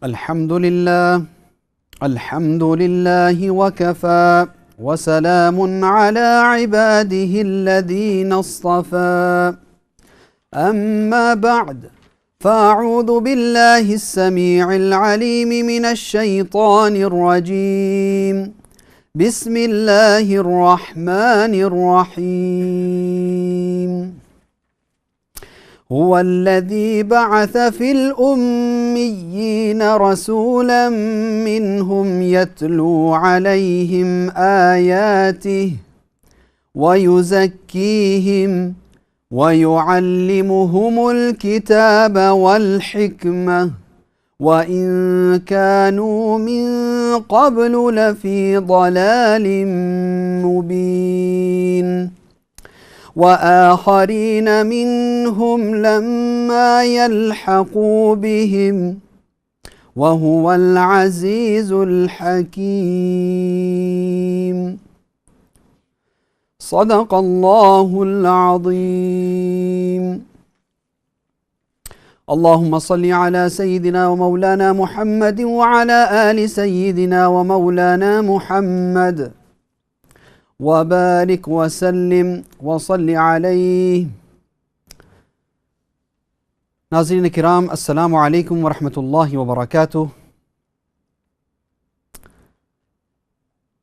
الحمد لله وكفى وسلام على عباده الذين اصطفى أما بعد فأعوذ بالله السميع العليم من الشيطان الرجيم بسم الله الرحمن الرحيم هو الذي بعث في الأميين رسولا منهم يتلو عليهم آياته ويزكيهم ويعلمهم الكتاب والحكمة وإن كانوا من قبل لفي ضلال مبين وآخرين منهم لما يلحقوا بهم وهو العزيز الحكيم صدق الله العظيم. اللهم صل على سيدنا ومولانا محمد وعلى آل سيدنا ومولانا محمد وبارك وسلم وصل علیہ. ناظرین کرام، السلام علیکم ورحمۃ اللہ وبرکاتہ.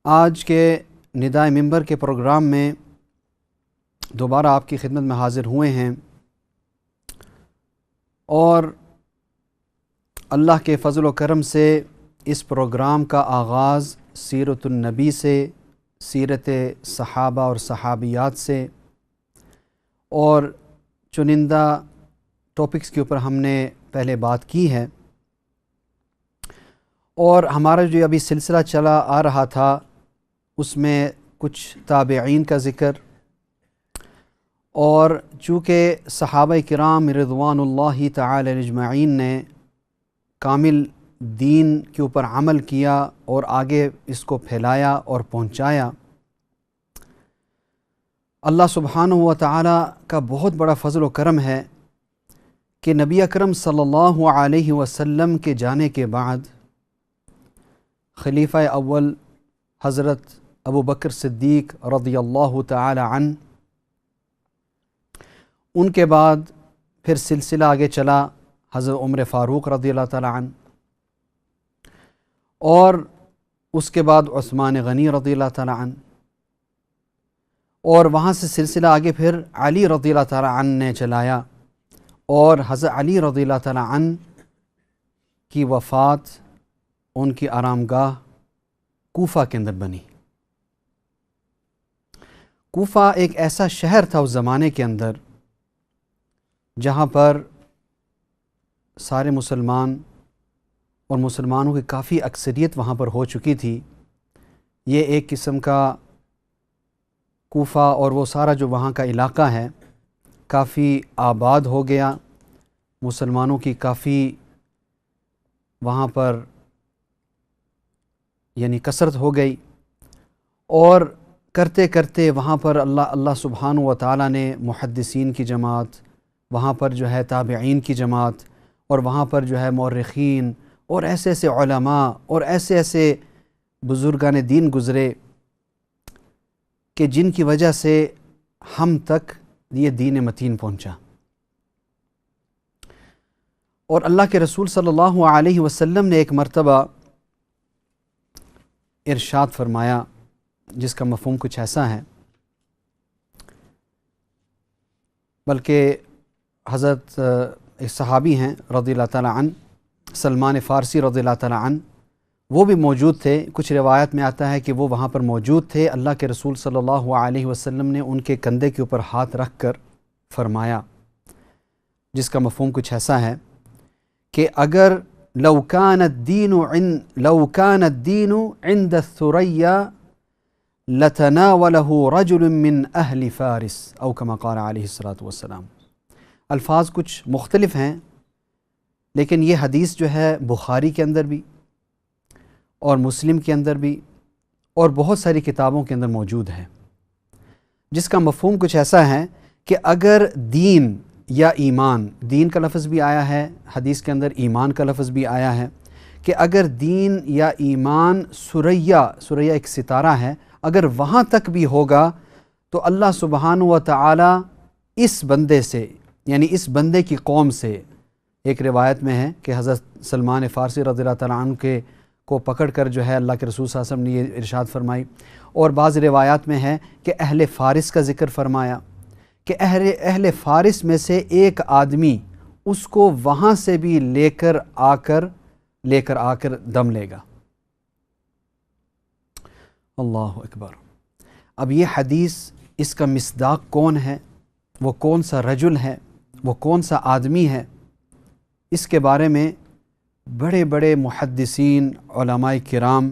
آج کے ندائے ممبر کے پروگرام میں دوبارہ آپ کی خدمت میں حاضر ہوئے ہیں اور اللہ کے فضل و کرم سے اس پروگرام کا آغاز سیرت النبی سے، سیرت صحابہ اور صحابیات سے اور چنندہ ٹاپکس کے اوپر ہم نے پہلے بات کی ہے، اور ہمارا جو ابھی سلسلہ چلا آ رہا تھا اس میں کچھ تابعین کا ذکر، اور چونکہ صحابہ کرام رضوان اللہ تعالی اجمعین نے کامل دین کے اوپر عمل کیا اور آگے اس کو پھیلایا اور پہنچایا، اللہ سبحانہ و تعالی کا بہت بڑا فضل و کرم ہے کہ نبی اکرم صلی اللہ علیہ وسلم کے جانے کے بعد خلیفہ اول حضرت ابو بکر صدیق رضی اللہ تعالی عنہ، ان کے بعد پھر سلسلہ آگے چلا حضرت عمر فاروق رضی اللہ تعالی عنہ، اور اس کے بعد عثمان غنی رضی اللہ تعالی عنہ، اور وہاں سے سلسلہ آگے پھر علی رضی اللہ تعالی عنہ نے چلایا، اور حضرت علی رضی اللہ تعالی عنہ کی وفات ان کی آرام گاہ کوفہ کے اندر بنی. کوفہ ایک ایسا شہر تھا اس زمانے کے اندر جہاں پر سارے مسلمان اور مسلمانوں کی کافی اکثریت وہاں پر ہو چکی تھی. یہ ایک قسم کا کوفہ اور وہ سارا جو وہاں کا علاقہ ہے کافی آباد ہو گیا، مسلمانوں کی کافی وہاں پر یعنی کثرت ہو گئی، اور کرتے کرتے وہاں پر اللہ سبحانہ و تعالیٰ نے محدثین کی جماعت، وہاں پر جو ہے تابعین کی جماعت، اور وہاں پر جو ہے مورخین اور ایسے ایسے علماء اور ایسے ایسے بزرگان دین گزرے کہ جن کی وجہ سے ہم تک یہ دین متین پہنچا. اور اللہ کے رسول صلی اللہ علیہ وسلم نے ایک مرتبہ ارشاد فرمایا جس کا مفہوم کچھ ایسا ہے، بلکہ حضرت ایک صحابی ہیں رضی اللہ تعالی عنہ، سلمان فارسی رضی اللہ تعالی عنہ، وہ بھی موجود تھے. کچھ روایت میں آتا ہے کہ وہ وہاں پر موجود تھے. اللہ کے رسول صلی اللہ علیہ وسلم نے ان کے کندھے کے اوپر ہاتھ رکھ کر فرمایا جس کا مفہوم کچھ ایسا ہے کہ اگر لو كان الدين عند الثريا لتناوله رجل من اہل فارس او كما قال علیہ الصلاۃ والسلام. الفاظ کچھ مختلف ہیں، لیکن یہ حدیث جو ہے بخاری کے اندر بھی اور مسلم کے اندر بھی اور بہت ساری کتابوں کے اندر موجود ہے، جس کا مفہوم کچھ ایسا ہے کہ اگر دین یا ایمان، دین کا لفظ بھی آیا ہے حدیث کے اندر، ایمان کا لفظ بھی آیا ہے کہ اگر دین یا ایمان سریا ایک ستارہ ہے، اگر وہاں تک بھی ہوگا تو اللہ سبحانہ و تعالی اس بندے سے، یعنی اس بندے کی قوم سے، ایک روایت میں ہے کہ حضرت سلمان فارسی رضی اللہ تعالیٰ عنہ کو پکڑ کر جو ہے اللہ کے رسول صلی اللہ علیہ وسلم نے یہ ارشاد فرمائی، اور بعض روایات میں ہے کہ اہل فارس کا ذکر فرمایا کہ اہل فارس میں سے ایک آدمی اس کو وہاں سے بھی لے کر آ کر دم لے گا۔ اللہ اکبر۔ اب یہ حدیث، اس کا مصداق کون ہے، وہ کون سا رجل ہے، وہ کون سا آدمی ہے، اس کے بارے میں بڑے بڑے محدثین علماء کرام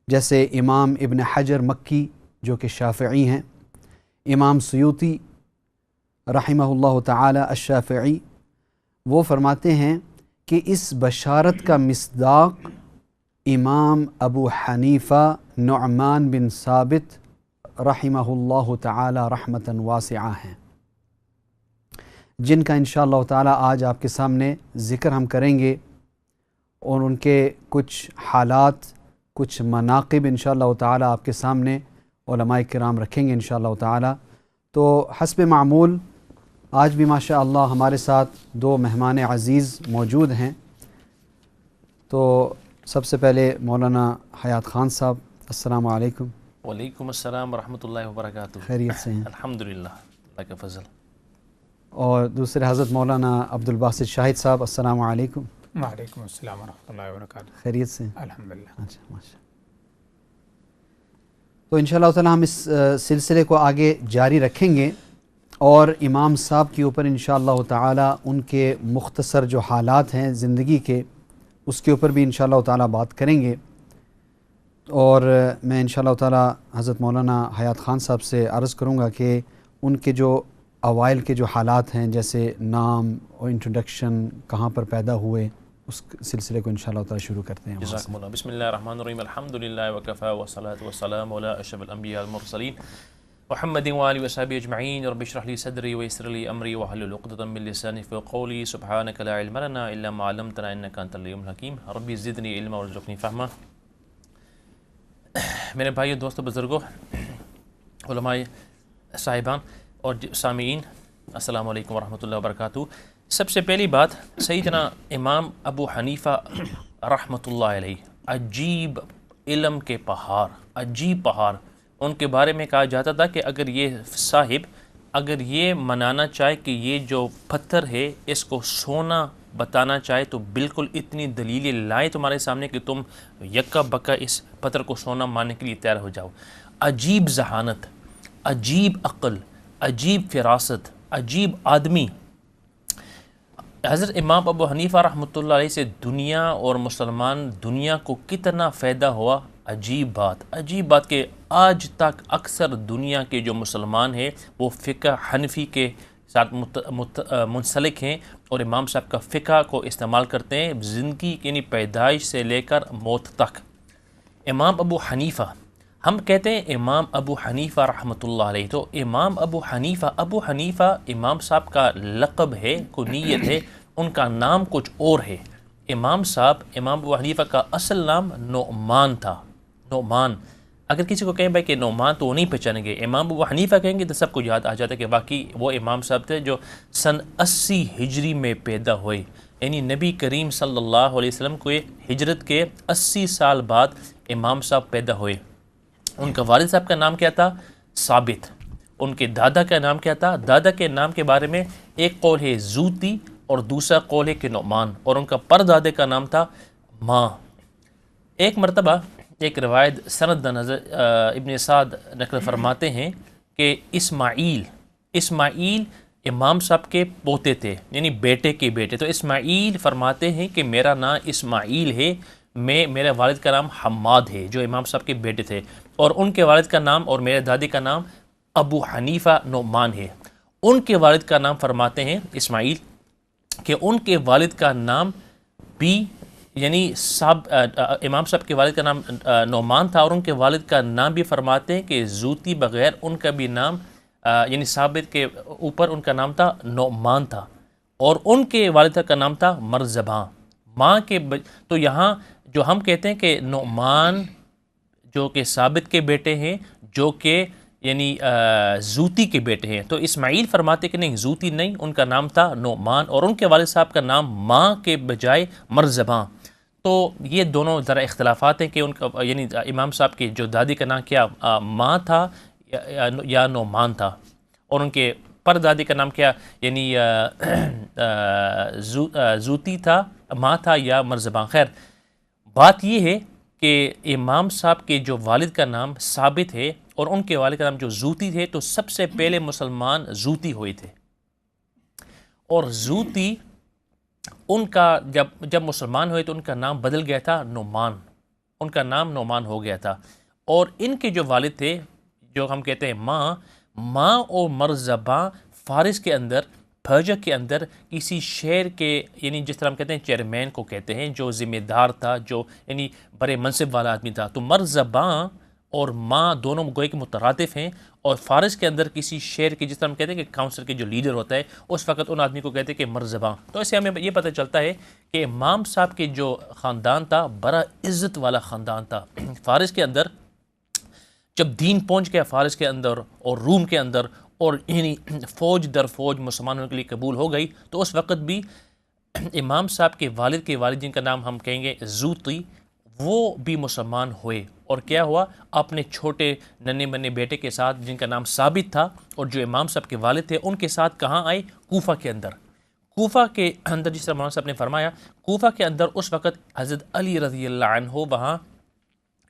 جیسے امام ابن حجر مکی جو کہ شافعی ہیں، امام سیوطی رحمہ اللہ تعالی الشافعی، وہ فرماتے ہیں کہ اس بشارت کا مصداق امام ابو حنیفہ نعمان بن ثابت رحمہ اللہ تعالی رحمتاً واسعہ ہیں، جن کا انشاءاللہ تعالی آج آپ کے سامنے ذکر ہم کریں گے، اور ان کے کچھ حالات، کچھ مناقب انشاءاللہ تعالی آپ کے سامنے علماء کرام رکھیں گے انشاءاللہ تعالی۔ تو حسب معمول آج بھی ماشاءاللہ ہمارے ساتھ دو مہمان عزیز موجود ہیں۔ تو سب سے پہلے مولانا حیات خان صاحب، السلام علیکم۔ وعلیکم السلام ورحمۃ اللہ وبرکاتہ۔ خیریت سے ہیں؟ الحمدللہ، اللہ کا فضل۔ اور دوسرے حضرت مولانا عبدالباسط شاہد صاحب، السلام علیکم۔ وعلیکم السلام ورحمۃ اللہ وبرکاتہ۔ خیریت سے؟ الحمدللہ۔ اچھا، ماشاء۔ تو انشاءاللہ تعالی ہم اس سلسلے کو آگے جاری رکھیں گے، اور امام صاحب کے اوپر انشاءاللہ تعالی ان کے مختصر جو حالات ہیں زندگی کے، اس کے اوپر بھی انشاءاللہ تعالی بات کریں گے۔ اور میں انشاءاللہ تعالی حضرت مولانا حیات خان صاحب سے عرض کروں گا کہ ان کے جو اوائل کے جو حالات ہیں، جیسے نام اور انٹروڈکشن، کہاں پر پیدا ہوئے، اس سلسلے کو انشاءاللہ تعالی شروع کرتے ہیں۔ جزاکم اللہ۔ بسم اللہ الرحمن الرحیم، الحمدللہ وکفی والصلاۃ والسلام علی اشرف الانبیاء والمرسلین محمد وآلہ وصحبہ اجمعین۔ رب اشرح لی صدری ویسر لی امری واحلل عقدۃ من لسانی یفقهوا قولی۔ سبحانک لا علم لنا الا ما علمتنا انک انت العلیم الحکیم۔ ربی زدنی علما وارزقنی فہما۔ میرے بھائیو، دوستو، بزرگوں، علماء صاحبان اور سامعین، السلام علیکم ورحمۃ اللہ وبرکاتہ۔ سب سے پہلی بات، سیدنا امام ابو حنیفہ رحمۃ اللہ علیہ، عجیب علم کے پہاڑ، عجیب پہاڑ۔ ان کے بارے میں کہا جاتا تھا کہ اگر یہ صاحب اگر یہ منانا چاہے کہ یہ جو پتھر ہے اس کو سونا بتانا چاہے تو بالکل اتنی دلیلیں لائے تمہارے سامنے کہ تم یکا بکا اس پتھر کو سونا ماننے کے لیے تیار ہو جاؤ۔ عجیب ذہانت، عجیب عقل، عجیب فراست، عجیب آدمی۔ حضرت امام ابو حنیفہ رحمۃ اللہ علیہ سے دنیا اور مسلمان دنیا کو کتنا فائدہ ہوا، عجیب بات کہ آج تک اکثر دنیا کے جو مسلمان ہیں وہ فقہ حنفی کے ساتھ منسلک ہیں، اور امام صاحب کا فقہ کو استعمال کرتے ہیں زندگی یعنی پیدائش سے لے کر موت تک۔ امام ابو حنیفہ، ہم کہتے ہیں امام ابو حنیفہ رحمۃ اللہ علیہ، تو امام ابو حنیفہ امام صاحب کا لقب ہے، کنیت ہے، ان کا نام کچھ اور ہے۔ امام ابو حنیفہ کا اصل نام نعمان تھا۔ نعمان، اگر کسی کو کہیں بھائی کہ نعمان تو وہ نہیں پہچانیں گے، امام ابو حنیفہ کہیں گے تو سب کو یاد آ جاتا ہے کہ واقعی وہ امام صاحب تھے جو سن 80 ہجری میں پیدا ہوئے، یعنی نبی کریم صلی اللہ علیہ وسلم کو ہجرت کے 80 سال بعد امام صاحب پیدا ہوئے۔ ان کا والد صاحب کا نام کیا تھا؟ ثابت۔ ان کے دادا کا نام کیا تھا؟ دادا کے نام کے بارے میں ایک قول ہے زوتی اور دوسرا قول ہے کہ نعمان، اور ان کا پردادے کا نام تھا ماں۔ ایک مرتبہ ایک روایت سند نظر ابن سعد نقل فرماتے ہیں کہ اسماعیل امام صاحب کے پوتے تھے، یعنی بیٹے کے بیٹے۔ تو اسماعیل فرماتے ہیں کہ میرا نام اسماعیل ہے، میرے والد کا نام حماد ہے، جو امام صاحب کے بیٹے تھے، اور ان کے والد کا نام اور میرے دادی کا نام ابو حنیفہ نعمان ہے۔ ان کے والد کا نام فرماتے ہیں اسماعیل کہ ان کے والد کا نام بھی، یعنی امام صاحب کے والد کا نام نعمان تھا، اور ان کے والد کا نام بھی فرماتے ہیں کہ زوتی بغیر ان کا بھی نام، یعنی ثابت کے اوپر ان کا نام تھا نعمان تھا، اور ان کے والد کا نام تھا مرزباں۔ ماں کے تو یہاں جو ہم کہتے ہیں کہ نعمان جو کہ ثابت کے بیٹے ہیں، جو کہ یعنی زوتی کے بیٹے ہیں، تو اسماعیل فرماتے کہ نہیں، زوتی نہیں، ان کا نام تھا نعمان، اور ان کے والد صاحب کا نام ماں کے بجائے مرزباں۔ تو یہ دونوں ذرا اختلافات ہیں کہ ان کا یعنی امام صاحب کی جو دادی کا نام کیا ماں تھا یا نعمان تھا، اور ان کے پر دادی کا نام کیا یعنی زوتی تھا، ماں تھا یا مرزباں۔ خیر، بات یہ ہے کہ امام صاحب کے جو والد کا نام ثابت ہے اور ان کے والد کا نام جو زوتی تھے، تو سب سے پہلے مسلمان زوتی ہوئے تھے، اور زوتی ان کا جب مسلمان ہوئے تو ان کا نام بدل گیا تھا نعمان، ان کا نام نعمان ہو گیا تھا۔ اور ان کے جو والد تھے، جو ہم کہتے ہیں ماں اور مرزباں، فارس کے اندر، پرجا کے اندر کسی شہر کے یعنی جس طرح ہم کہتے ہیں چیئرمین کو کہتے ہیں، جو ذمہ دار تھا، جو یعنی بڑے منصب والا آدمی تھا، تو مرزباں اور ماں دونوں گوئے کے مترادف ہیں، اور فارس کے اندر کسی شہر کی جس طرح ہم کہتے ہیں کہ کاؤنسل کے جو لیڈر ہوتا ہے، اس وقت ان آدمی کو کہتے ہیں کہ مرزباں۔ تو اسے ہمیں یہ پتہ چلتا ہے کہ امام صاحب کے جو خاندان تھا بڑا عزت والا خاندان تھا فارس کے اندر۔ جب دین پہنچ گیا فارس کے اندر اور روم کے اندر، اور یعنی فوج در فوج مسلمانوں کے لیے قبول ہو گئی، تو اس وقت بھی امام صاحب کے والد جن کا نام ہم کہیں گے زوتی، وہ بھی مسلمان ہوئے، اور کیا ہوا، اپنے چھوٹے ننے منے بیٹے کے ساتھ جن کا نام ثابت تھا، اور جو امام صاحب کے والد تھے ان کے ساتھ کہاں آئے؟ کوفہ کے اندر۔ کوفہ کے اندر جس طرح مولانا صاحب نے فرمایا، کوفہ کے اندر اس وقت حضرت علی رضی اللہ عنہ وہاں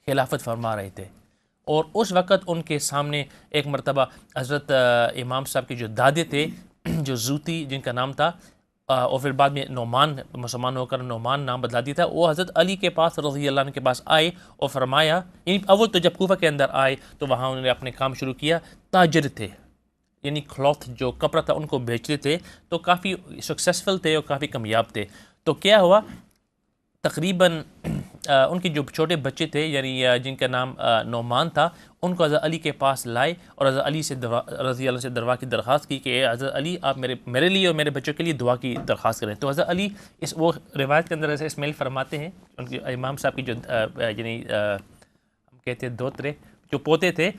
خلافت فرما رہے تھے، اور اس وقت ان کے سامنے ایک مرتبہ حضرت امام صاحب کے جو دادے تھے، جو زوتی جن کا نام تھا، اور پھر بعد میں نعمان مسلمان ہو کر نعمان نام بدلا دیا تھا، وہ حضرت علی کے پاس رضی اللہ عنہ کے پاس آئے اور فرمایا، یعنی اول تو جب کوفہ کے اندر آئے تو وہاں انہوں نے اپنے کام شروع کیا، تاجر تھے، یعنی کلوتھ جو کپڑا تھا ان کو بیچتے تھے، تو کافی سکسیسفل تھے اور کافی کامیاب تھے۔ تو کیا ہوا، تقریباً ان کے جو چھوٹے بچے تھے یعنی جن کا نام نعمان تھا، ان کو حضرت علی کے پاس لائے اور حضرت علی سے رضی اللہ سے دعا کی درخواست کی کہ اے حضرت علی، آپ میرے لیے اور میرے بچوں کے لیے دعا کی درخواست کریں۔ تو حضرت علی وہ روایت کے اندر ایسے اسماعیل فرماتے ہیں، ان کے امام صاحب کی جو یعنی ہم کہتے ہیں دوترے جو پوتے تھے،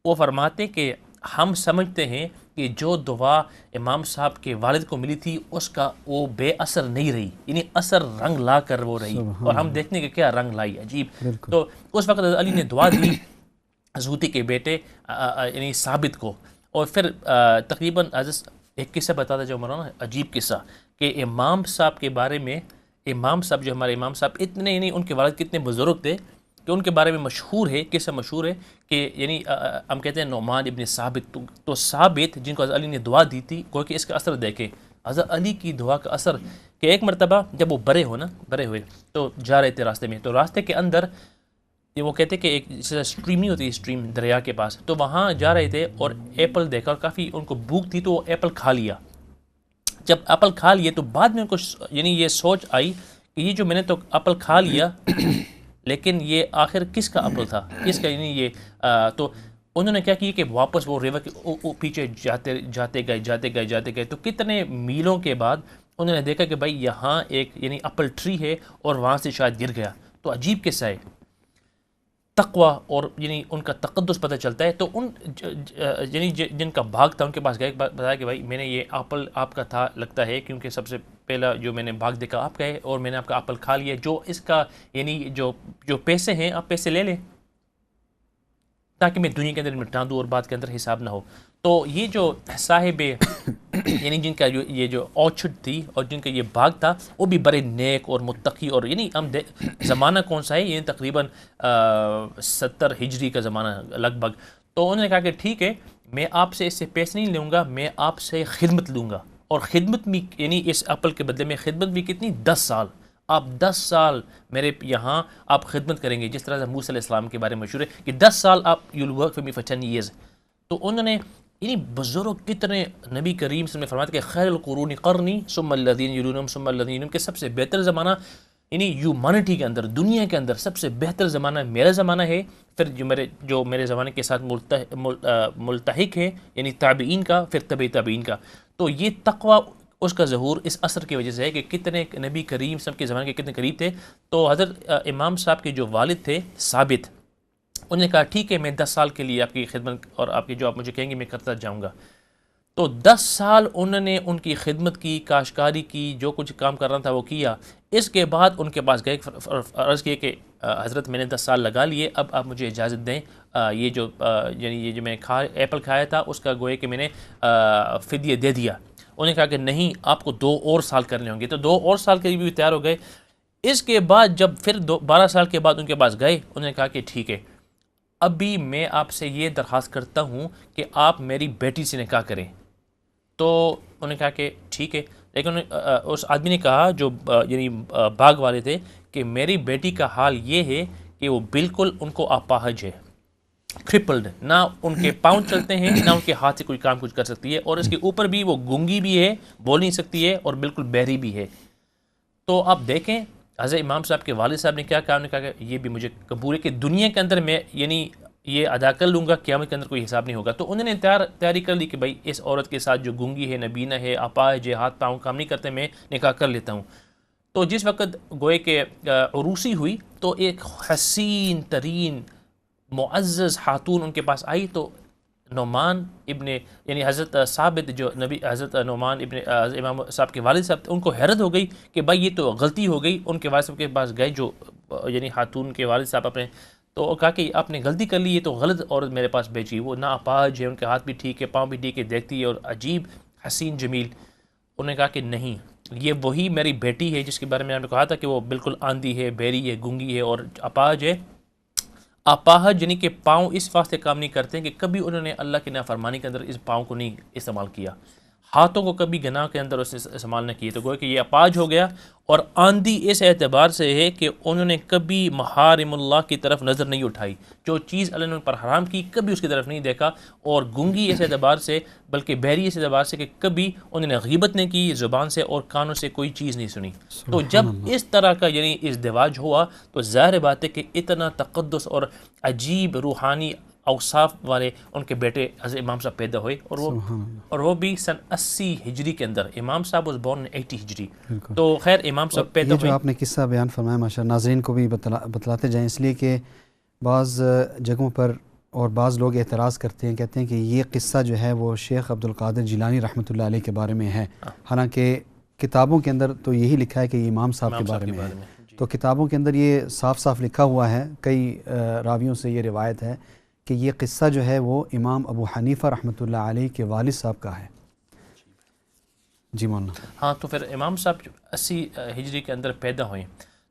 وہ فرماتے کہ ہم سمجھتے ہیں کہ جو دعا امام صاحب کے والد کو ملی تھی اس کا وہ بے اثر نہیں رہی، یعنی اثر رنگ لا کر وہ رہی، اور ہم دیکھتے ہیں کہ کیا رنگ لائی، عجیب۔ تو اس وقت حضرت علی نے دعا دی زوتی کے بیٹے یعنی ثابت کو، اور پھر تقریباً ایک قصہ بتاتا جو مولانا، عجیب قصہ، کہ امام صاحب کے بارے میں، امام صاحب جو ہمارے امام صاحب اتنے، یعنی ان کے والد کتنے بزرگ تھے کہ ان کے بارے میں مشہور ہے، قصہ مشہور ہے کہ یعنی ہم کہتے ہیں نعمان ابن ثابت، تو ثابت جن کو حضرت علی نے دعا دی تھی، کوئی کہ اس کا اثر دیکھیں حضرت علی کی دعا کا اثر، کہ ایک مرتبہ جب وہ بڑے ہوئے تو جا رہے تھے راستے میں، تو راستے کے اندر یہ وہ کہتے کہ ایک اسٹریم نہیں ہوتی، اسٹریم دریا کے پاس، تو وہاں جا رہے تھے اور ایپل دیکھا، اور کافی ان کو بھوک تھی تو وہ ایپل کھا لیا۔ جب ایپل کھا لیے تو بعد میں ان کو یعنی یہ سوچ آئی کہ یہ جو میں نے تو ایپل کھا لیا، لیکن یہ آخر کس کا ایپل تھا، کس کا، یعنی یہ تو انہوں نے کیا کیا کہ واپس وہ ریور کے پیچھے جاتے گئے، تو کتنے میلوں کے بعد انہوں نے دیکھا کہ بھائی یہاں ایک یعنی ایپل ٹری ہے، اور وہاں سے شاید گر گیا۔ تو عجیب قصہ ہے، تقوی اور یعنی ان کا تقدس پتہ چلتا ہے۔ تو ان یعنی جن کا باغ تھا ان کے پاس گئے، بتایا کہ بھائی میں نے یہ ایپل آپ کا تھا لگتا ہے، کیونکہ سب سے پہلا جو میں نے باغ دیکھا آپ کا ہے، اور میں نے آپ کا ایپل کھا لیا، جو اس کا یعنی جو پیسے ہیں آپ پیسے لے لیں تاکہ میں دنیا کے اندر نپٹا دوں اور بعد کے اندر حساب نہ ہو۔ تو یہ جو صاحب یعنی جن کا یہ جو orchard تھی اور جن کا یہ باغ تھا، وہ بھی بڑے نیک اور متقی، اور یعنی ہم زمانہ کون سا ہے، یعنی تقریباً 70 ہجری کا زمانہ لگ بھگ۔ تو انہوں نے کہا کہ ٹھیک ہے، میں آپ سے اس سے پیسے نہیں لوں گا، میں آپ سے خدمت لوں گا، اور خدمت بھی یعنی اس ایپل کے بدلے میں خدمت بھی کتنی، 10 سال، آپ 10 سال میرے یہاں آپ خدمت کریں گے، جس طرح سے موسیٰ علیہ السلام کے بارے میں مشہور ہے کہ 10 سال آپ you'll work for me for 10 years۔ تو انہوں نے یعنی بزرگ کتنے، نبی کریم صلی اللہ علیہ وسلم نے فرمایا کہ خیر القرون قرنی ثم الذین یلونہم ثم الذین یلونہم، کہ سب سے بہتر زمانہ یعنی ہیومینٹی کے اندر، دنیا کے اندر سب سے بہتر زمانہ میرا زمانہ ہے، پھر جو میرے زمانے کے ساتھ ملتحق ہے یعنی تابعین کا، پھر تبع تابعین کا۔ تو یہ تقوی اس کا ظہور اس اثر کی وجہ سے ہے کہ کتنے نبی کریم سب کے زمانے کے کتنے قریب تھے. تو حضرت امام صاحب کے جو والد تھے ثابت، انہوں نے کہا ٹھیک ہے میں 10 سال کے لیے آپ کی خدمت اور آپ کی جو آپ مجھے کہیں گے میں کرتا جاؤں گا. تو 10 سال انہوں نے ان کی خدمت کی، کاشتکاری کی، جو کچھ کام کرنا تھا وہ کیا. اس کے بعد ان کے پاس گئے، عرض کیے کہ حضرت میں نے 10 سال لگا لیے، اب آپ مجھے اجازت دیں یہ جو یعنی یہ جو میں ایپل کھایا تھا اس کا گوئے کہ میں نے فدیہ دے دیا. انہوں نے کہا کہ نہیں آپ کو 2 اور سال کرنے ہوں گے. تو 2 اور سال کے لیے بھی تیار ہو گئے. اس کے بعد جب پھر 12 سال کے بعد ان کے پاس گئے، انہوں نے کہا کہ ٹھیک ہے ابھی میں آپ سے یہ درخواست کرتا ہوں کہ آپ میری بیٹی سے نکاح کریں. تو انہوں نے کہا کہ ٹھیک ہے، لیکن اس آدمی نے کہا جو یعنی باغ والے تھے کہ میری بیٹی کا حال یہ ہے کہ وہ بالکل ان کو اپاہج ہے، کرپلڈ، نہ ان کے پاؤں چلتے ہیں نہ ان کے ہاتھ سے کوئی کام کچھ کر سکتی ہے، اور اس کے اوپر بھی وہ گونگی بھی ہے، بول نہیں سکتی ہے، اور بالکل بہری بھی ہے. تو آپ دیکھیں حضرت امام صاحب کے والد صاحب نے کیا کہا. انہوں نے کہا کہ یہ بھی مجھے قبول ہے کہ دنیا کے اندر میں یعنی یہ ادا کر لوں گا، قیامت کے اندر کوئی حساب نہیں ہوگا. تو انہوں نے تیاری کر لی کہ بھائی اس عورت کے ساتھ جو گونگی ہے، نبینہ ہے، اپاہج ہے، ہاتھ پاؤں کام نہیں کرتے، میں نکاح کر لیتا ہوں. تو جس وقت گوئے کہ عروسی ہوئی تو ایک حسین ترین معزز خاتون ان کے پاس آئی. تو نعمان ابن یعنی حضرت ثابت جو نبی حضرت نعمان ابن امام صاحب کے والد صاحب ان کو حیرت ہو گئی کہ بھائی یہ تو غلطی ہو گئی. ان کے والد صاحب کے پاس گئے جو یعنی خاتون کے والد صاحب اپنے، تو کہا کہ آپ نے غلطی کر لی، یہ تو غلط عورت میرے پاس بھیجی، وہ نہ اپاہج ہے، ان کے ہاتھ بھی ٹھیک ہے، پاؤں بھی ٹھیک ہے، دیکھتی ہے اور عجیب حسین جمیل. انہوں نے کہا کہ نہیں یہ وہی میری بیٹی ہے جس کے بارے میں آپ نے کہا تھا کہ وہ بالکل آندھی ہے، بہری ہے، گونگی ہے اور اپاہج ہے. اپاہج یعنی کہ پاؤں اس واسطے کام نہیں کرتے کہ کبھی انہوں نے اللہ کی نافرمانی کے اندر اس پاؤں کو نہیں استعمال کیا، ہاتھوں کو کبھی گناہ کے اندر اس نے استعمال نہ کیے. تو گویا کہ یہ اپاہج ہو گیا. اور آندھی اس اعتبار سے ہے کہ انہوں نے کبھی محارم اللہ کی طرف نظر نہیں اٹھائی، جو چیز اللہ نے ان پر حرام کی کبھی اس کی طرف نہیں دیکھا. اور گونگی اس اعتبار سے، بلکہ بہری اس اعتبار سے کہ کبھی انہوں نے غیبت نہیں کی زبان سے اور کانوں سے کوئی چیز نہیں سنی. تو جب اس طرح کا یعنی ازدواج ہوا تو ظاہر بات ہے کہ اتنا تقدس اور عجیب روحانی اوصاف والے ان کے بیٹے حضرت امام صاحب پیدا ہوئے. اور وہ بھی سن 80 ہجری کے اندر. امام صاحب was born in 80 ہجری. تو خیر امام صاحب پیدا ہوئے. جو آپ نے قصہ بیان فرمایا ماشاء اللہ، ناظرین کو بھی بتلاتے جائیں، اس لیے کہ بعض جگہوں پر اور بعض لوگ اعتراض کرتے ہیں، کہتے ہیں کہ یہ قصہ جو ہے وہ شیخ عبد القادر جیلانی رحمۃ اللہ علیہ کے بارے میں ہے، حالانکہ کتابوں کے اندر تو یہی لکھا ہے کہ یہ امام صاحب کے بارے میں ہے. تو کتابوں کے اندر یہ صاف صاف لکھا ہوا ہے، کئی راویوں سے یہ روایت ہے کہ یہ قصہ جو ہے وہ امام ابو حنیفہ رحمۃ اللہ علیہ کے والد صاحب کا ہے. جی مولانا. ہاں تو پھر امام صاحب 80 ہجری کے اندر پیدا ہوئے.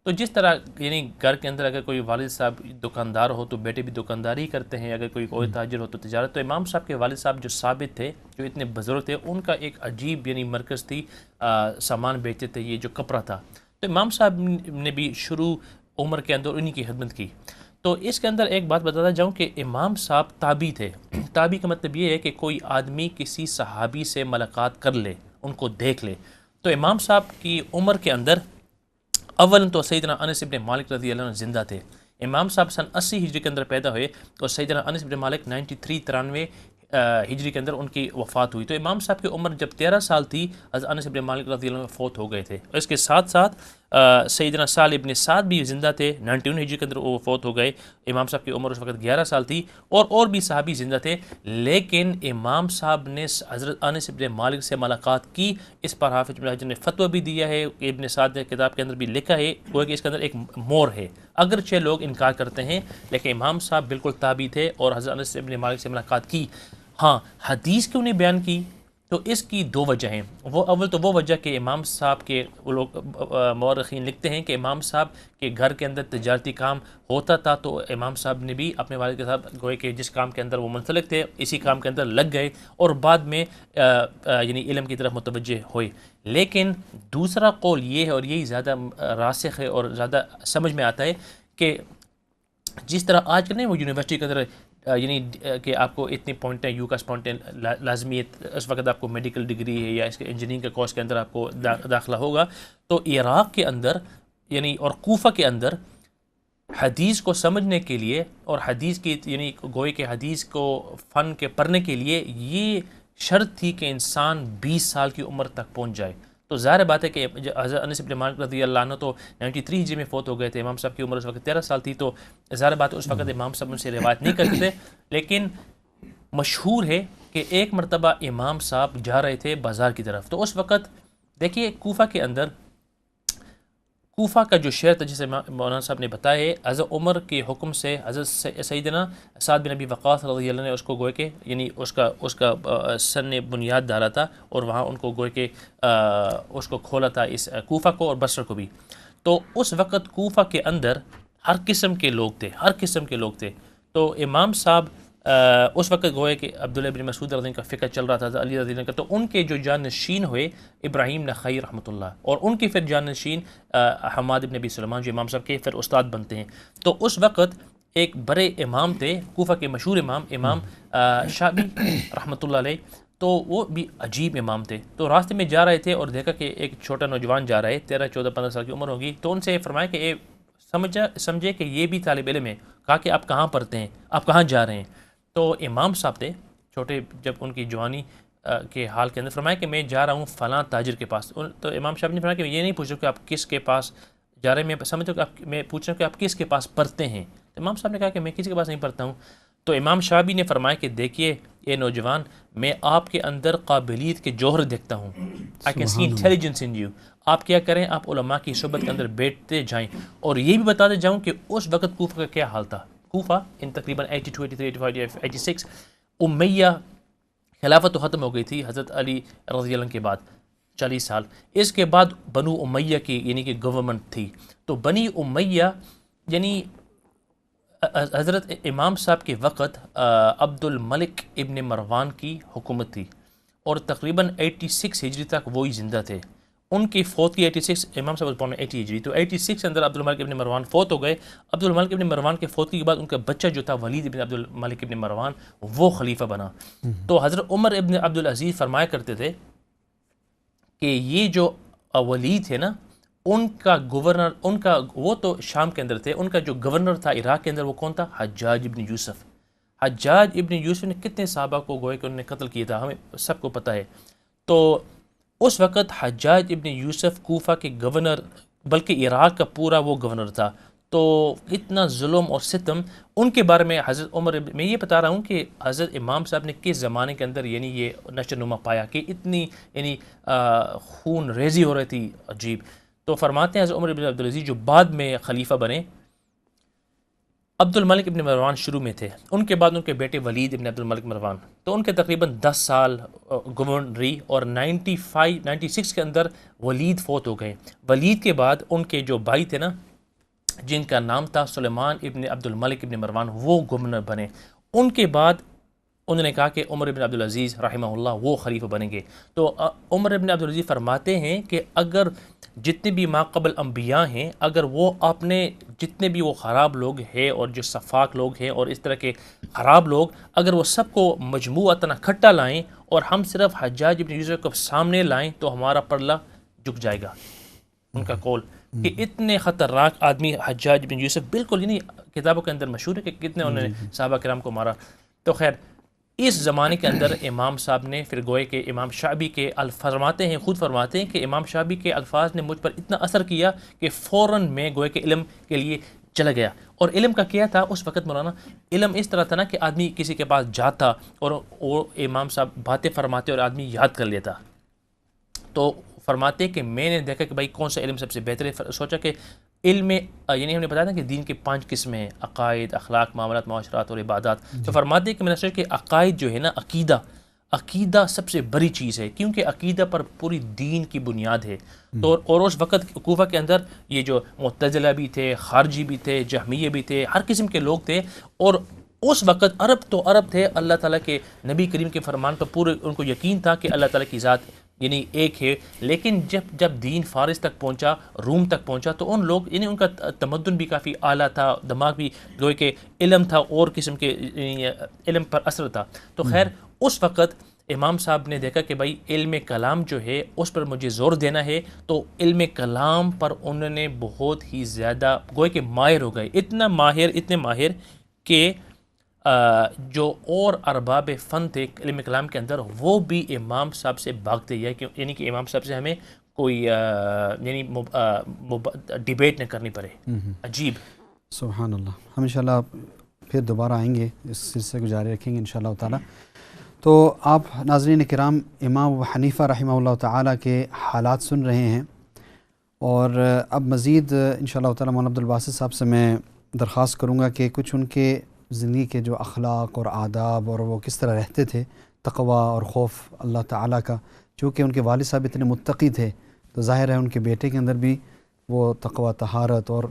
تو جس طرح یعنی گھر کے اندر اگر کوئی والد صاحب دکاندار ہو تو بیٹے بھی دکانداری کرتے ہیں، اگر کوئی تاجر ہو تو تجارت. تو امام صاحب کے والد صاحب جو ثابت تھے، جو اتنے بزرگ تھے، ان کا ایک عجیب یعنی مرکز تھی، سامان بیچتے تھے، یہ جو کپڑا تھا. تو امام صاحب نے بھی شروع عمر کے اندر انہی کی خدمت کی. تو اس کے اندر ایک بات بتاتا جاؤں کہ امام صاحب تابعی تھے. تابعی کا مطلب یہ ہے کہ کوئی آدمی کسی صحابی سے ملاقات کر لے، ان کو دیکھ لے. تو امام صاحب کی عمر کے اندر اول تو سیدنا انس بن مالک رضی اللہ عنہ زندہ تھے. امام صاحب سن 80 ہجری کے اندر پیدا ہوئے اور سیدنا انس بن مالک 93 ہجری کے اندر ان کی وفات ہوئی. تو امام صاحب کی عمر جب 13 سال تھی حضرت انس بن مالک رضی اللہ عنہ فوت ہو گئے تھے. اور اس کے ساتھ ساتھ سیدنا سال ابن سعد بھی زندہ تھے، 91 ہجری کے اندر وہ فوت ہو گئے. امام صاحب کی عمر اس وقت 11 سال تھی اور بھی صحابی زندہ تھے. لیکن امام صاحب نے حضرت انس بن مالک سے ملاقات کی. اس پر حافظ ابن حجر نے فتویٰ بھی دیا ہے، ابن سعد نے کتاب کے اندر بھی لکھا ہے کہ اس کے اندر ایک مور ہے، اگرچہ لوگ انکار کرتے ہیں لیکن امام صاحب بالکل تابعی تھے اور حضرت انس بن مالک سے ملاقات کی. ہاں حدیث کیوں نہیں بیان کی؟ تو اس کی 2 وجہ ہیں. وہ اول تو وہ وجہ کہ امام صاحب کے لوگ مورخین لکھتے ہیں کہ امام صاحب کے گھر کے اندر تجارتی کام ہوتا تھا، تو امام صاحب نے بھی اپنے والد کے ساتھ گوئے کہ جس کام کے اندر وہ منسلک تھے اسی کام کے اندر لگ گئے اور بعد میں یعنی علم کی طرف متوجہ ہوئے. لیکن دوسرا قول یہ ہے اور یہی زیادہ راسخ ہے اور زیادہ سمجھ میں آتا ہے کہ جس طرح آج کل نہیں وہ یونیورسٹی کے اندر یعنی کہ آپ کو اتنی پوائنٹیں یوکاس پوائنٹیں لازمی ہے، اس وقت آپ کو میڈیکل ڈگری ہے یا اس کے انجینئرنگ کے کورس کے اندر آپ کو داخلہ ہوگا. تو عراق کے اندر یعنی اور کوفہ کے اندر حدیث کو سمجھنے کے لیے اور حدیث کی یعنی گوئے کہ حدیث کو فن کے پڑھنے کے لیے یہ شرط تھی کہ انسان 20 سال کی عمر تک پہنچ جائے. تو ظاہر بات ہے کہ حضرت انس بن مالک رضی اللہ عنہ تو 93 ہجری میں فوت ہو گئے تھے. امام صاحب کی عمر اس وقت 13 سال تھی. تو ظاہر بات ہے اس وقت امام صاحب ان سے روایت نہیں کرتے تھے. لیکن مشہور ہے کہ ایک مرتبہ امام صاحب جا رہے تھے بازار کی طرف. تو اس وقت دیکھیے کوفہ کے اندر، کوفہ کا جو شہر تھا جسے مولانا صاحب نے بتایا ہے، حضرت عمر کے حکم سے حضرت سیدنا سعد بن ابی وقاص رضی اللہ عنہ نے اس کو گوئے کہ یعنی اس کا سن بنیاد ڈالا تھا اور وہاں ان کو گوئے کہ اس کو کھولا تھا، اس کوفہ کو اور بصرہ کو بھی. تو اس وقت کوفہ کے اندر ہر قسم کے لوگ تھے. تو امام صاحب اس وقت گوئے کہ عبداللہ بن مسعود رضی اللہ عنہ کا فقہ چل رہا تھا، علی رضی اللہ عنہ کا. تو ان کے جو جانشین ہوئے ابراہیم نخعی رحمۃ اللہ، اور ان کے پھر جانشین حماد بن ابی سلیمان جو امام صاحب کے پھر استاد بنتے ہیں. تو اس وقت ایک بڑے امام تھے کوفہ کے، مشہور امام شعبی رحمۃ اللہ علیہ. تو وہ بھی عجیب امام تھے. تو راستے میں جا رہے تھے اور دیکھا کہ ایک چھوٹا نوجوان جا رہا ہے، 13 14 15 سال کی عمر ہوگی. تو ان سے فرمایا کہ سمجھے کہ یہ بھی طالب علم ہے. کہا کہ آپ کہاں پڑھتے ہیں، آپ کہاں جا رہے ہیں؟ تو امام صاحب تھے چھوٹے، جب ان کی جوانی کے حال کے اندر فرمایا کہ میں جا رہا ہوں فلاں تاجر کے پاس. تو امام صاحب نے فرمایا کہ یہ نہیں پوچھ رہا کہ آپ کس کے پاس جا رہے ہیں، میں سمجھتا ہوں کہ میں پوچھ رہا ہوں کہ آپ کس کے پاس پڑھتے ہیں. تو امام صاحب نے کہا کہ میں کسی کے پاس نہیں پڑھتا ہوں. تو امام شعبی نے فرمایا کہ دیکھیے یہ نوجوان، میں آپ کے اندر قابلیت کے جوہر دیکھتا ہوں. I can see intelligence in you. آپ کیا کریں، آپ علماء کی صحبت کے اندر بیٹھتے جائیں. اور یہ بھی بتاتے جاؤں کہ اس وقت کوفہ کا کیا حال تھا. کوفہ ان تقریباً 82 83 85 86 امیہ خلافت تو ختم ہو گئی تھی حضرت علی رضی اللہ عنہ کے بعد 40 سال. اس کے بعد بنو امیہ کی یعنی کہ گورنمنٹ تھی. تو بنی امیہ یعنی حضرت امام صاحب کے وقت عبد الملک ابن مروان کی حکومت تھی، اور تقریباً 86 ہجری تک وہی زندہ تھے. ان کی فوت کی 86، امام صاحب پڑھنے 80 ہجری. تو 86 کے اندر عبد الملک ابن مروان فوت ہو گئے. عبد الملک ابن مروان کے فوت کے بعد ان کا بچہ جو تھا ولید ابن عبد الملک ابن مروان، وہ خلیفہ بنا. تو حضرت عمر ابن عبد العزیز فرمایا کرتے تھے کہ یہ جو ولید تھے نا، ان کا گورنر، ان کا وہ تو شام کے اندر تھے، ان کا جو گورنر تھا عراق کے اندر وہ کون تھا؟ حجاج ابن یوسف. حجاج ابن یوسف نے کتنے صحابہ کو گوئے کہ انہوں نے قتل کیا تھا، ہمیں سب کو پتہ ہے. تو اس وقت حجاج ابن یوسف کوفہ کے گورنر، بلکہ عراق کا پورا وہ گورنر تھا. تو اتنا ظلم اور ستم ان کے بارے میں حضرت عمر، میں یہ بتا رہا ہوں کہ حضرت امام صاحب نے کس زمانے کے اندر یعنی یہ نشو نما پایا کہ اتنی یعنی خون ریزی ہو رہی تھی عجیب. تو فرماتے ہیں حضرت عمر بن عبدالعزیز جو بعد میں خلیفہ بنے، عبد الملک ابن مروان شروع میں تھے، ان کے بعد ان کے بیٹے ولید ابن عبد الملک مروان. تو ان کے تقریباً 10 سال گورنری، اور 96 کے اندر ولید فوت ہو گئے. ولید کے بعد ان کے جو بھائی تھے نا، جن کا نام تھا سلیمان ابن عبد الملک ابن مروان، وہ گورنر بنے. ان کے بعد انہوں نے کہا کہ عمر بن عبدالعزیز رحمہ اللہ وہ خلیفہ بنیں گے. تو عمر بن عبدالعزیز فرماتے ہیں کہ اگر جتنے بھی ماقبل انبیاء ہیں، اگر وہ اپنے جتنے بھی وہ خراب لوگ ہیں اور جو صفاق لوگ ہیں اور اس طرح کے خراب لوگ، اگر وہ سب کو مجموعتاً اکٹھا لائیں اور ہم صرف حجاج ابن یوسف کو سامنے لائیں تو ہمارا پلڑا جھک جائے گا. ان کا قول کہ اتنے خطرناک آدمی حجاج بن یوسف، بالکل یعنی کتابوں کے اندر مشہور ہے کہ کتنے انہوں نے صحابہ کرام کو مارا. تو خیر اس زمانے کے اندر امام صاحب نے پھر گوئے کہ امام شعبی کے فرماتے ہیں، خود فرماتے ہیں کہ امام شعبی کے الفاظ نے مجھ پر اتنا اثر کیا کہ فوراً میں گوئے کہ علم کے لیے چلا گیا. اور علم کا کیا تھا اس وقت مولانا؟ علم اس طرح تھا نا کہ آدمی کسی کے پاس جاتا اور وہ امام صاحب باتیں فرماتے اور آدمی یاد کر لیتا. تو فرماتے کہ میں نے دیکھا کہ بھائی کون سا علم سب سے بہتر ہے. سوچا کہ علم یعنی ہم نے بتایا تھا کہ دین کے 5 قسمیں ہیں، عقائد، اخلاق، معاملات، معاشرات اور عبادات. تو فرماتے کہ میں نے سوچا کہ عقائد جو ہے نا، عقیدہ سب سے بڑی چیز ہے، کیونکہ عقیدہ پر پوری دین کی بنیاد ہے. تو اور اس وقت کوفہ کے اندر یہ جو معتزلہ بھی تھے، خارجی بھی تھے، جہمیہ بھی تھے، ہر قسم کے لوگ تھے. اور اس وقت عرب تھے. اللہ تعالیٰ کے نبی کریم کے فرمان پر پورے ان کو یقین تھا کہ اللہ تعالیٰ کی ذات یعنی ایک ہے. لیکن جب دین فارس تک پہنچا، روم تک پہنچا، تو ان لوگ یعنی ان کا تمدن بھی کافی اعلیٰ تھا، دماغ بھی گوئے کہ علم تھا اور قسم کے علم پر اثر تھا. تو خیر اس وقت امام صاحب نے دیکھا کہ بھائی علم کلام جو ہے اس پر مجھے زور دینا ہے. تو علم کلام پر انہوں نے بہت ہی زیادہ گوئے کہ ماہر ہو گئے. اتنے ماہر کہ جو اور ارباب فن تھے علم کلام کے اندر وہ بھی امام صاحب سے بھاگتے ہیں، یعنی کہ امام صاحب سے ہمیں کوئی یعنی ڈیبیٹ نہ کرنی پڑے. عجیب. سبحان اللہ. ہم انشاءاللہ پھر دوبارہ آئیں گے، اس سلسلے کو جاری رکھیں گے انشاءاللہ تعالیٰ. تو آپ ناظرین کرام امام ابو حنیفہ رحمہ اللہ تعالیٰ کے حالات سن رہے ہیں، اور اب مزید انشاءاللہ تعالیٰ مولانا عبدالباسط صاحب سے میں درخواست کروں گا کہ کچھ ان کے زندگی کے جو اخلاق اور آداب اور وہ کس طرح رہتے تھے، تقوی اور خوف اللہ تعالیٰ کا، چونکہ ان کے والد صاحب اتنے متقی تھے تو ظاہر ہے ان کے بیٹے کے اندر بھی وہ تقوی، طہارت اور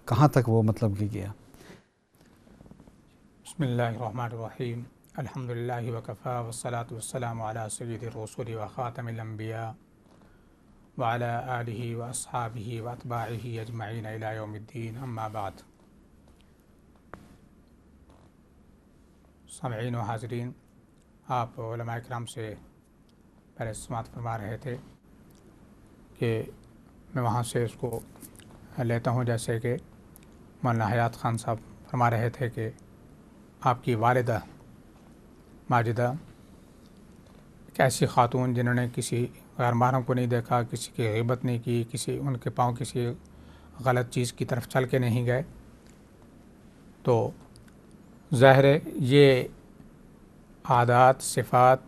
کہاں تک وہ مطلب کہ گیا. بسم اللہ الرحمن الرحیم. الحمد للہ وکفا والصلاة والسلام علی سید الرسول وخاتم الانبیاء وعلی آلہ واصحابہ واتباعہ اجمعین الی یوم الدین. اما بعد. سامعین و حاضرین، آپ علماء کرام سے پہلے سماعت فرما رہے تھے کہ میں وہاں سے اس کو لیتا ہوں، جیسے کہ مولانا حیات خان صاحب فرما رہے تھے کہ آپ کی والدہ ماجدہ ایک ایسی خاتون جنہوں نے کسی غیر محرم کو نہیں دیکھا، کسی کی غیبت نہیں کی، ان کے پاؤں کسی غلط چیز کی طرف چل کے نہیں گئے. تو ظاہر ہے یہ عادات صفات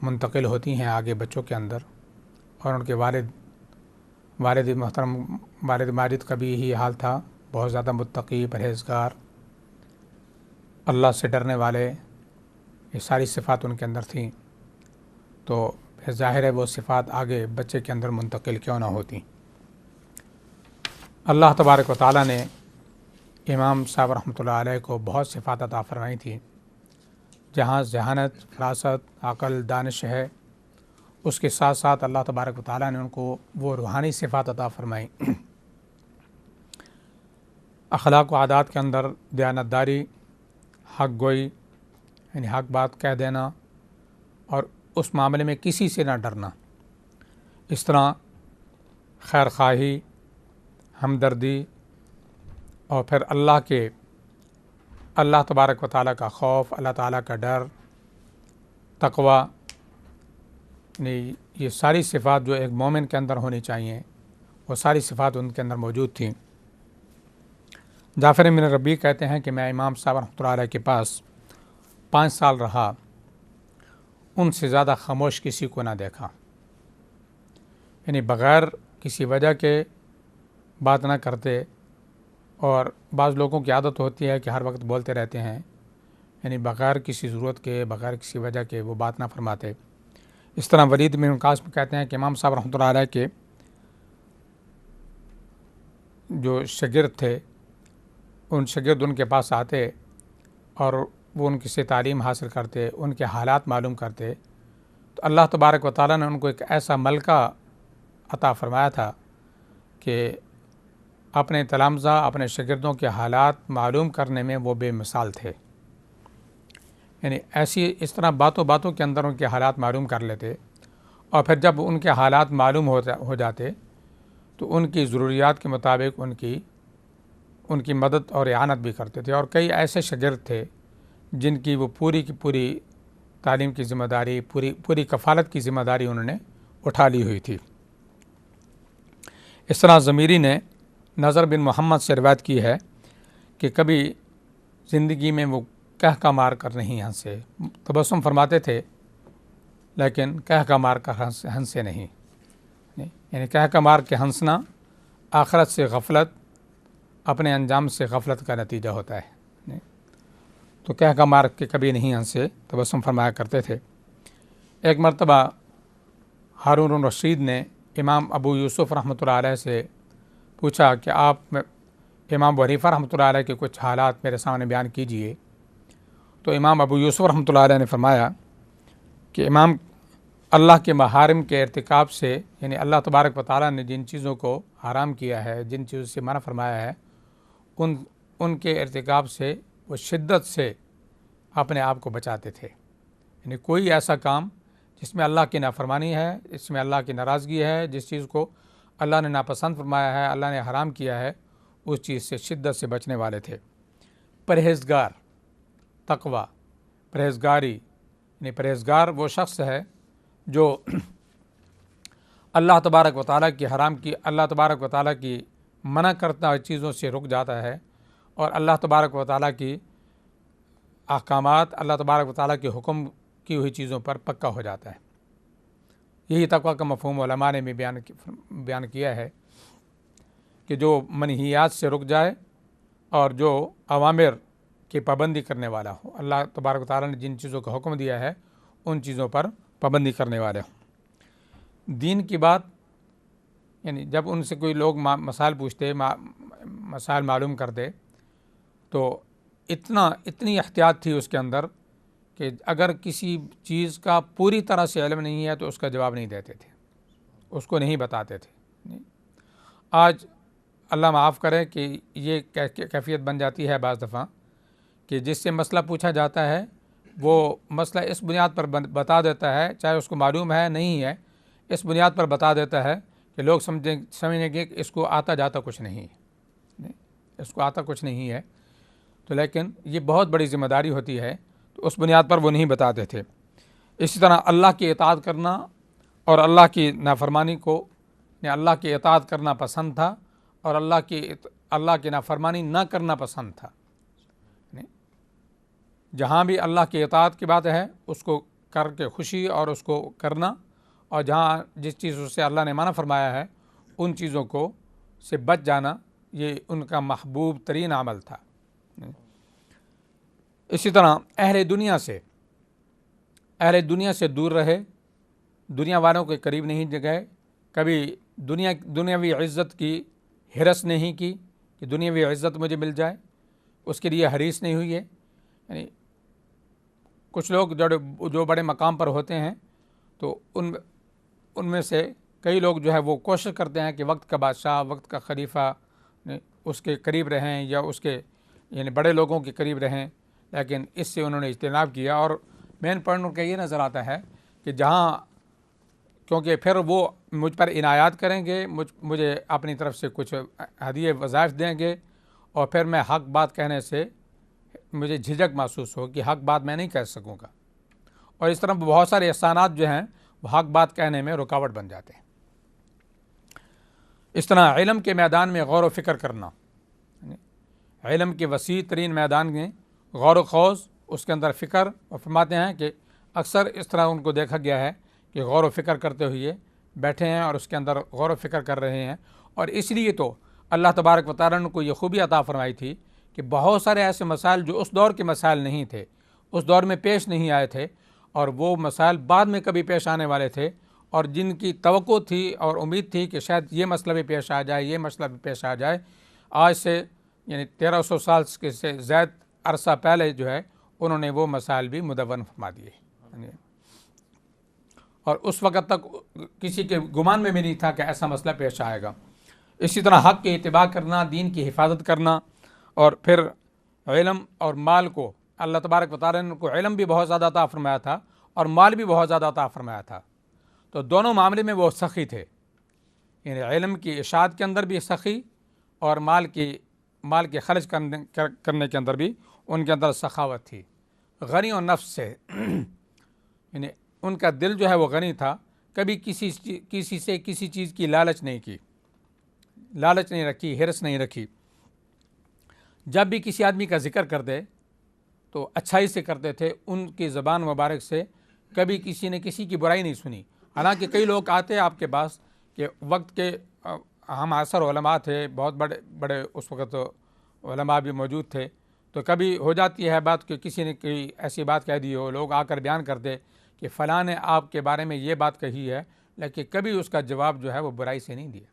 منتقل ہوتی ہیں آگے بچوں کے اندر، اور ان کے والد محترم والد ماجد کا بھی یہی حال تھا، بہت زیادہ متقی، پرہیزگار، اللہ سے ڈرنے والے، یہ ساری صفات ان کے اندر تھیں. تو پھر ظاہر ہے وہ صفات آگے بچے کے اندر منتقل کیوں نہ ہوتی. اللہ تبارک و تعالیٰ نے امام صاحب رحمۃ اللہ علیہ کو بہت صفات عطا فرمائی تھی. جہاں ذہانت، فراست، عقل، دانش ہے، اس کے ساتھ ساتھ اللہ تبارک و تعالیٰ نے ان کو وہ روحانی صفات عطا فرمائی. اخلاق و عادات کے اندر دیانتداری، حق گوئی یعنی حق بات کہہ دینا، اور اس معاملے میں کسی سے نہ ڈرنا. اس طرح خیر خواہی، ہمدردی، اور پھر اللہ تبارک و تعالیٰ کا خوف، اللہ تعالیٰ کا ڈر، تقوی، یعنی یہ ساری صفات جو ایک مومن کے اندر ہونی چاہیے، وہ ساری صفات ان کے اندر موجود تھیں. جعفر بن ربیع کہتے ہیں کہ میں امام صاحب رحمۃ اللہ علیہ کے پاس 5 سال رہا، ان سے زیادہ خاموش کسی کو نہ دیکھا. یعنی بغیر کسی وجہ کے بات نہ کرتے، اور بعض لوگوں کی عادت ہوتی ہے کہ ہر وقت بولتے رہتے ہیں، یعنی بغیر کسی ضرورت کے، بغیر کسی وجہ کے وہ بات نہ فرماتے. اس طرح ولید بن قاسم کہتے ہیں کہ امام صاحب رحمۃ اللہ علیہ کے جو شاگرد تھے، ان شاگرد ان کے پاس آتے اور وہ ان سے تعلیم حاصل کرتے، ان کے حالات معلوم کرتے، تو اللہ تبارک و تعالیٰ نے ان کو ایک ایسا ملکہ عطا فرمایا تھا کہ اپنے تلامذہ، اپنے شاگردوں کے حالات معلوم کرنے میں وہ بے مثال تھے. یعنی اس طرح باتوں کے اندر ان کے حالات معلوم کر لیتے، اور پھر جب ان کے حالات معلوم ہو جاتے تو ان کی ضروریات کے مطابق ان کی مدد اور اعانت بھی کرتے تھے. اور کئی ایسے شاگرد تھے جن کی وہ پوری کی پوری تعلیم کی ذمہ داری، پوری کفالت کی ذمہ داری انہوں نے اٹھا لی ہوئی تھی. اس طرح ضمیری نے نظر بن محمد سے روایت کی ہے کہ کبھی زندگی میں وہ کہہ کا مار کر نہیں ہنسے. تبسم فرماتے تھے لیکن کہہ کا مار کر ہنسے نہیں. یعنی کہہ کا مار کے ہنسنا آخرت سے غفلت، اپنے انجام سے غفلت کا نتیجہ ہوتا ہے. تو کہہ کا مار کے کبھی نہیں ہنسے، تبسم فرمایا کرتے تھے. ایک مرتبہ ہارون الرشید نے امام ابو یوسف رحمۃ اللہ علیہ سے پوچھا کہ آپ امام ابو حنیفہ رحمۃ اللہ علیہ کے کچھ حالات میرے سامنے بیان کیجئے. تو امام ابو یوسف رحمۃ اللہ علیہ نے فرمایا کہ امام اللہ کے محارم کے ارتکاب سے، یعنی اللہ تبارک و تعالیٰ نے جن چیزوں کو حرام کیا ہے، جن چیزوں سے منع فرمایا ہے، ان کے ارتکاب سے وہ شدت سے اپنے آپ کو بچاتے تھے. یعنی کوئی ایسا کام جس میں اللہ کی نافرمانی ہے، اس میں اللہ کی ناراضگی ہے، جس چیز کو اللہ نے ناپسند فرمایا ہے، اللہ نے حرام کیا ہے، اس چیز سے شدت سے بچنے والے تھے. پرہیزگار، تقوی، پرہیزگاری، یعنی پرہیزگار وہ شخص ہے جو اللہ تبارک و تعالیٰ کی اللہ تبارک و تعالیٰ کی منع کرتا چیزوں سے رک جاتا ہے اور اللہ تبارک و تعالیٰ کی احکامات، اللہ تبارک و تعالیٰ کے حکم کی ہوئی چیزوں پر پکا ہو جاتا ہے۔ یہی تقوی کا مفہوم علماء نے بھی بیان کیا ہے کہ جو منہیات سے رک جائے اور جو اوامر کی پابندی کرنے والا ہو، اللہ تبارک و تعالیٰ نے جن چیزوں کا حکم دیا ہے ان چیزوں پر پابندی کرنے والے ہوں۔ دین کی بات، یعنی جب ان سے کوئی لوگ مسائل پوچھتے، مسائل معلوم کرتے، تو اتنی احتیاط تھی اس کے اندر کہ اگر کسی چیز کا پوری طرح سے علم نہیں ہے تو اس کا جواب نہیں دیتے تھے، اس کو نہیں بتاتے تھے۔ آج اللہ معاف کرے کہ یہ کیفیت بن جاتی ہے بعض دفعہ کہ جس سے مسئلہ پوچھا جاتا ہے وہ مسئلہ اس بنیاد پر بتا دیتا ہے، چاہے اس کو معلوم ہے نہیں ہے، اس بنیاد پر بتا دیتا ہے کہ لوگ سمجھیں گے کہ اس کو آتا جاتا کچھ نہیں ہے، اس کو آتا کچھ نہیں ہے، تو لیکن یہ بہت بڑی ذمہ داری ہوتی ہے، تو اس بنیاد پر وہ نہیں بتاتے تھے۔ اسی طرح اللہ کی اطاعت کرنا اور اللہ کی نافرمانی کو، اللہ کی اطاعت کرنا پسند تھا اور اللہ کی نافرمانی نہ کرنا پسند تھا۔ جہاں بھی اللہ کی اطاعت کی بات ہے اس کو کر کے خوشی اور اس کو کرنا، اور جہاں جس چیزوں سے اللہ نے منع فرمایا ہے ان چیزوں کو سے بچ جانا، یہ ان کا محبوب ترین عمل تھا۔ اسی طرح اہل دنیا سے دور رہے، دنیا والوں کے قریب نہیں گئے، کبھی دنیاوی عزت کی ہرس نہیں کی کہ دنیاوی عزت مجھے مل جائے، اس کے لیے حریص نہیں ہوئی ہے۔ یعنی کچھ لوگ جو بڑے مقام پر ہوتے ہیں تو ان میں سے کئی لوگ جو ہے وہ کوشش کرتے ہیں کہ وقت کا بادشاہ، وقت کا خلیفہ اس کے قریب رہیں یا اس کے یعنی بڑے لوگوں کے قریب رہیں، لیکن اس سے انہوں نے اجتناب کیا۔ اور مین پوائنٹ ان کا یہ نظر آتا ہے کہ جہاں، کیونکہ پھر وہ مجھ پر عنایات کریں گے، مجھے اپنی طرف سے کچھ ہدیے وظائف دیں گے، اور پھر میں حق بات کہنے سے مجھے جھجک محسوس ہو کہ حق بات میں نہیں کہہ سکوں گا، اور اس طرح بہت سارے احسانات جو ہیں وہ حق بات کہنے میں رکاوٹ بن جاتے ہیں۔ اس طرح علم کے میدان میں غور و فکر کرنا، علم کے وسیع ترین میدان میں غور و خوض، اس کے اندر فکر، اور فرماتے ہیں کہ اکثر اس طرح ان کو دیکھا گیا ہے کہ غور و فکر کرتے ہوئے بیٹھے ہیں اور اس کے اندر غور و فکر کر رہے ہیں، اور اس لیے تو اللہ تبارک و تعالیٰ نے کو یہ خوبی عطا فرمائی تھی کہ بہت سارے ایسے مسائل جو اس دور کے مسائل نہیں تھے، اس دور میں پیش نہیں آئے تھے، اور وہ مسائل بعد میں کبھی پیش آنے والے تھے، اور جن کی توقع تھی اور امید تھی کہ شاید یہ مسئلہ بھی پیش آ جائے، یہ مسئلہ بھی پیش آ جائے، آج سے یعنی 1300 سال سے زائد عرصہ پہلے جو ہے انہوں نے وہ مسائل بھی مدون فرما دیے، اور اس وقت تک کسی کے گمان میں بھی نہیں تھا کہ ایسا مسئلہ پیش آئے گا۔ اسی طرح حق کی اتباع کرنا، دین کی حفاظت کرنا، اور پھر علم اور مال کو، اللہ تبارک و تعالیٰ نے کو علم بھی بہت زیادہ عطا فرمایا تھا اور مال بھی بہت زیادہ عطا فرمایا تھا، تو دونوں معاملے میں وہ سخی تھے، یعنی علم کی اشاعت کے اندر بھی سخی اور مال کے خرچ کرنے کے اندر بھی ان کے اندر سخاوت تھی۔ غنی و نفس سے یعنی ان کا دل جو ہے وہ غنی تھا، کبھی کسی سے کسی چیز کی لالچ نہیں رکھی، ہرس نہیں رکھی۔ جب بھی کسی آدمی کا ذکر کرتے تو اچھائی سے کرتے تھے، ان کی زبان مبارک سے کبھی کسی نے کسی کی برائی نہیں سنی۔ حالانکہ کئی لوگ آتے آپ کے پاس کہ وقت کے ہم عصر علماء تھے، بہت بڑے اس وقت علماء بھی موجود تھے، تو کبھی ہو جاتی ہے بات کہ کسی نے کوئی ایسی بات کہہ دی ہو، لوگ آ کر بیان کرتے کہ فلاں نے آپ کے بارے میں یہ بات کہی ہے، لیکن کبھی اس کا جواب جو ہے وہ برائی سے نہیں دیا،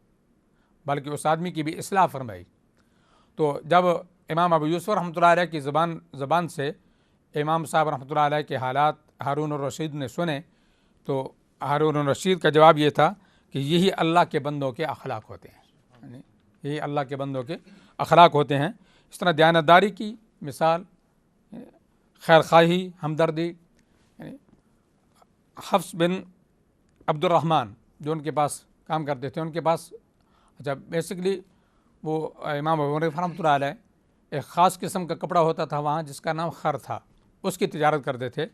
بلکہ اس آدمی کی بھی اصلاح فرمائی۔ تو جب امام ابو یوسف رحمۃ اللہ علیہ کی زبان سے امام صاحب رحمۃ اللہ علیہ کے حالات ہارون الرشید نے سنے، تو ہارون الرشید کا جواب یہ تھا کہ یہی اللہ کے بندوں کے اخلاق ہوتے ہیں، یہی اللہ کے بندوں کے اخلاق ہوتے ہیں۔ اس طرح دیانتداری کی مثال، خیر خواہی، ہمدردی، حفص بن عبد الرحمن جو ان کے پاس کام کرتے تھے، ان کے پاس بیسکلی وہ امام ابو حنیفہ رحمۃ اللہ علیہ ایک خاص قسم کا کپڑا ہوتا تھا وہاں جس کا نام خر تھا، اس کی تجارت کرتے تھے.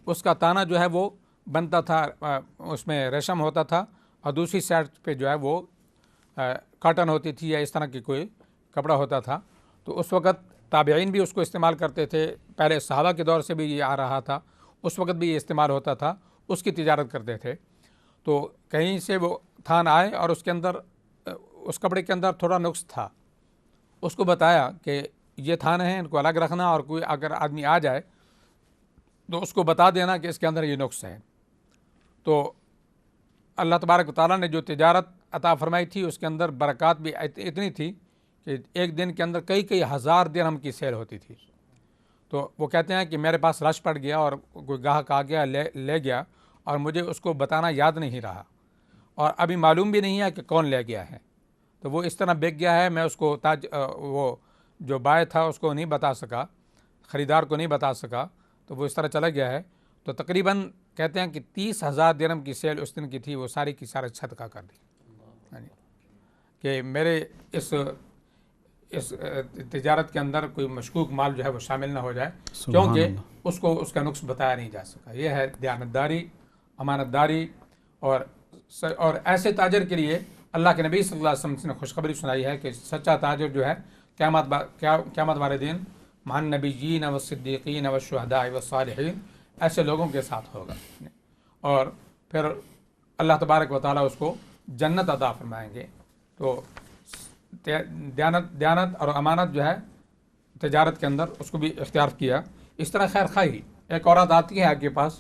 اس کا تانا جو ہے وہ بنتا تھا, اس میں ریشم ہوتا تھا, اور دوسری سائڈ پہ جو ہے وہ کاٹن ہوتی تھی یا اس طرح کی کوئی کپڑا ہوتا تھا. تو اس وقت تابعین بھی اس کو استعمال کرتے تھے, پہلے صحابہ کے دور سے بھی یہ آ رہا تھا, اس وقت بھی یہ استعمال ہوتا تھا, اس کی تجارت کرتے تھے. تو کہیں سے وہ تھان آئے اور اس کے اندر, اس کپڑے کے اندر تھوڑا نقص تھا. اس کو بتایا کہ یہ تھان ہیں, ان کو الگ رکھنا, اور کوئی اگر آدمی آ جائے تو اس کو بتا دینا کہ اس کے اندر یہ نقص ہے. تو اللہ تبارک و تعالیٰ نے جو تجارت عطا فرمائی تھی اس کے اندر برکات بھی اتنی تھی کہ ایک دن کے اندر کئی ہزار درہم کی سیل ہوتی تھی. تو وہ کہتے ہیں کہ میرے پاس رش پڑ گیا اور کوئی گاہک آ گیا, لے گیا, اور مجھے اس کو بتانا یاد نہیں رہا, اور ابھی معلوم بھی نہیں ہے کہ کون لے گیا ہے. تو وہ اس طرح بک گیا ہے, میں اس کو وہ جو بائے تھا اس کو نہیں بتا سکا, خریدار کو نہیں بتا سکا, تو وہ اس طرح چلا گیا ہے. تو تقریباً کہتے ہیں کہ 30,000 درہم کی سیل اس دن کی تھی, وہ ساری کی سارے صدقہ کر دی کہ میرے اس تجارت کے اندر کوئی مشکوک مال جو ہے وہ شامل نہ ہو جائے, کیونکہ اس کو اس کا نقص بتایا نہیں جا سکا. یہ ہے دیانتداری, امانت داری. اور ایسے تاجر کے لیے اللہ کے نبی صلی اللہ علیہ وسلم نے خوشخبری سنائی ہے کہ سچا تاجر جو ہے قیامت والے دن مع النبیین والصدیقین والشہداء والصالحین, ایسے لوگوں کے ساتھ ہوگا, اور پھر اللہ تبارک و تعالیٰ اس کو جنت عطا فرمائیں گے. تو دیانت اور امانت جو ہے تجارت کے اندر اس کو بھی اختیار کیا. اس طرح خیر خواہی, ایک عورت آتی ہے آپ کے پاس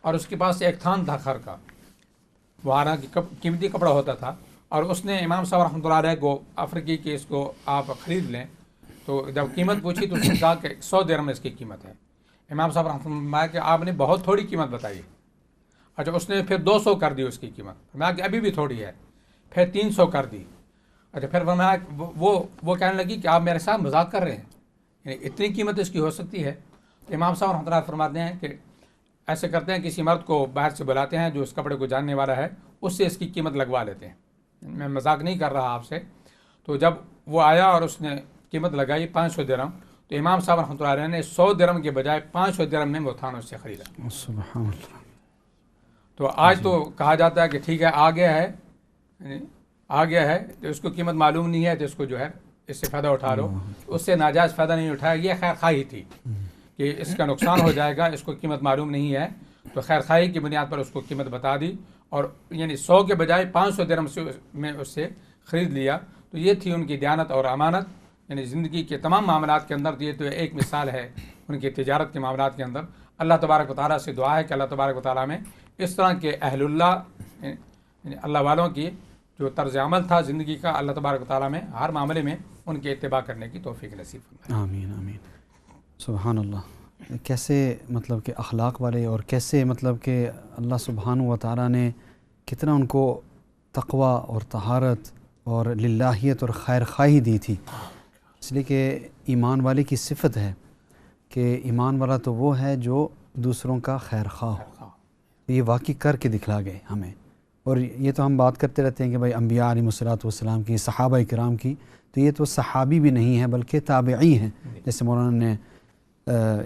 اور اس کے پاس ایک تھان تھا خر کا, وہ حالانکہ قیمتی کپڑا ہوتا تھا, اور اس نے امام صاحب رحمۃ اللہ علیہ کو افریقی کہ اس کو آپ خرید لیں. تو جب قیمت پوچھی تو اس نے کہا کہ 100 درہم اس کی قیمت ہے. امام صاحب رحمۃ اللہ علیہ کہ آپ نے بہت تھوڑی قیمت بتائی. اچھا, اس نے پھر 200 کر دی اس کی قیمت, میں کہ ابھی بھی تھوڑی ہے. پھر 300 کر دی. اچھا, پھر وہ کہنے لگی کہ آپ میرے ساتھ مذاق کر رہے ہیں, یعنی اتنی قیمت اس کی ہو سکتی ہے. تو امام صاحب رحمۃ اللہ فرماتے ہیں کہ ایسے کرتے ہیں, کسی مرد کو باہر سے بلاتے ہیں جو اس کپڑے کو جاننے والا ہے, اس سے اس کی قیمت لگوا لیتے ہیں. میں مذاق نہیں کر رہا آپ سے. تو جب وہ آیا اور اس نے قیمت لگائی 500 درہم, تو امام صاحب رحمۃ اللہ علیہ نے 100 درہم کے بجائے 500 درہم میں وہ تھان اس سے خریدا. سبحان اللہ. تو آج تو کہا جاتا ہے کہ ٹھیک ہے, آ گیا ہے تو اس کو قیمت معلوم نہیں ہے, تو اس کو جو ہے اس سے فائدہ اٹھا لو. اس سے ناجائز فائدہ نہیں اٹھایا, یہ خیر خواہی تھی کہ اس کا نقصان ہو جائے گا, اس کو قیمت معلوم نہیں ہے. تو خیر خواہی کی بنیاد پر اس کو قیمت بتا دی, اور یعنی 100 کے بجائے 500 درہم میں اس سے خرید لیا. تو یہ تھی ان کی دیانت اور امانت, یعنی زندگی کے تمام معاملات کے اندر. یہ تو ایک مثال ہے ان کی تجارت کے معاملات کے اندر. اللہ تبارک و تعالیٰ سے دعا ہے کہ اللہ تبارک و تعالیٰ میں اس طرح کے اہل اللہ, یعنی اللہ والوں کی جو طرز عمل تھا زندگی کا, اللہ تبارک و تعالیٰ میں ہر معاملے میں ان کے اتباع کرنے کی توفیق نصیب فرمائے. آمین آمین. سبحان اللہ. کیسے مطلب کہ اخلاق والے, اور کیسے مطلب کہ اللہ سبحانہ و تعالیٰ نے کتنا ان کو تقوی اور طہارت اور للہیت اور خیر خواہی دی تھی. اس لیے کہ ایمان والے کی صفت ہے کہ ایمان والا تو وہ ہے جو دوسروں کا خیر خواہ ہو. یہ واقعی کر کے دکھلا گئے ہمیں. اور یہ تو ہم بات کرتے رہتے ہیں کہ بھائی انبیاء علیہ الصلوۃ والسلام کی, صحابہ کرام کی, تو یہ تو صحابی بھی نہیں ہیں بلکہ تابعی ہیں. جیسے مولانا نے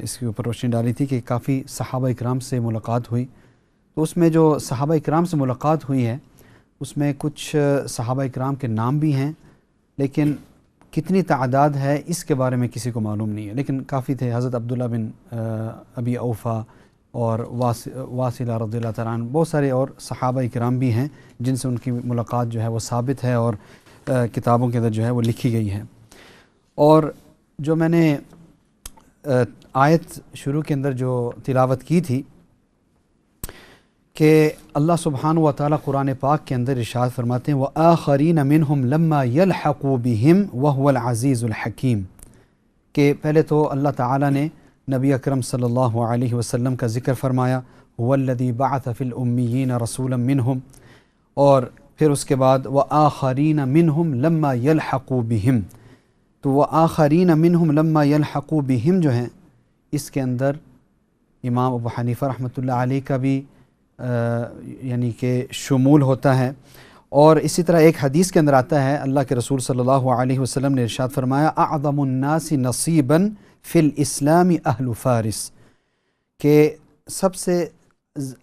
اس کے اوپر روشنی ڈالی تھی کہ کافی صحابہ کرام سے ملاقات ہوئی. تو اس میں جو صحابہ کرام سے ملاقات ہوئی ہے اس میں کچھ صحابہ کرام کے نام بھی ہیں, لیکن کتنی تعداد ہے اس کے بارے میں کسی کو معلوم نہیں ہے. لیکن کافی تھے. حضرت عبداللہ بن ابی اوفا اور واصلہ رضی اللہ تعالیٰ عنہ, بہت سارے اور صحابہ کرام بھی ہیں جن سے ان کی ملاقات جو ہے وہ ثابت ہے اور کتابوں کے اندر جو ہے وہ لکھی گئی ہے. اور جو میں نے آیت شروع کے اندر جو تلاوت کی تھی کہ اللہ سبحانہ و تعالیٰ قرآن پاک کے اندر ارشاد فرماتے ہیں وَآخَرِينَ مِنْهُمْ لَمَّا يَلْحَقُوا بِهِمْ وَهُوَ الْعَزِيزُ الْحَكِيمُ, کہ پہلے تو اللہ تعالیٰ نے نبی اکرم صلی اللہ علیہ وسلم کا ذکر فرمایا, هُوَ الَّذِي بَعَثَ فِي الْأُمِّيِّينَ رَسُولًا مِّنْهُمْ, اور پھر اس کے بعد وَآخَرِينَ مِنْهُمْ لَمَّا يَلْحَقُوا بِهِمْ. تو وَآخَرِينَ مِنْهُمْ لَمَّا يَلْحَقُوا بِهِمْ جو ہیں اس کے اندر امام ابو حنیفہ رحمۃ اللہ علیہ کا بھی یعنی کہ شمول ہوتا ہے. اور اسی طرح ایک حدیث کے اندر آتا ہے, اللہ کے رسول صلی اللہ علیہ وسلم نے ارشاد فرمایا اعظم الناس نصیبا فی الاسلام اہل فارس, کہ سب سے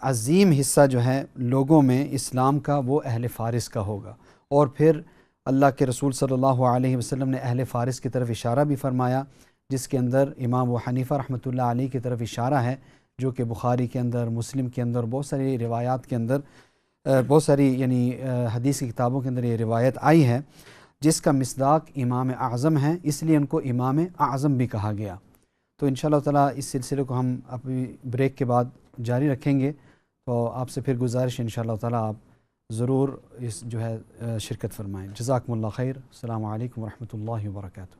عظیم حصہ جو ہے لوگوں میں اسلام کا وہ اہل فارس کا ہوگا، اور پھر اللہ کے رسول صلی اللہ علیہ وسلم نے اہل فارس کی طرف اشارہ بھی فرمایا، جس کے اندر امام ابو حنیفہ رحمۃ اللہ علیہ کی طرف اشارہ ہے، جو کہ بخاری کے اندر، مسلم کے اندر، بہت ساری روایات کے اندر، بہت ساری یعنی حدیث کی کتابوں کے اندر یہ روایت آئی ہے، جس کا مصداق امام اعظم ہے، اس لیے ان کو امام اعظم بھی کہا گیا۔ تو انشاءاللہ تعالیٰ اس سلسلے کو ہم اپنی بریک کے بعد جاری رکھیں گے، تو آپ سے پھر گزارش ہے انشاءاللہ تعالیٰ آپ ضرور اس جو ہے شرکت فرمائیں۔ جزاکم اللہ خیر، السلام علیکم ورحمۃ اللہ وبرکاتہ۔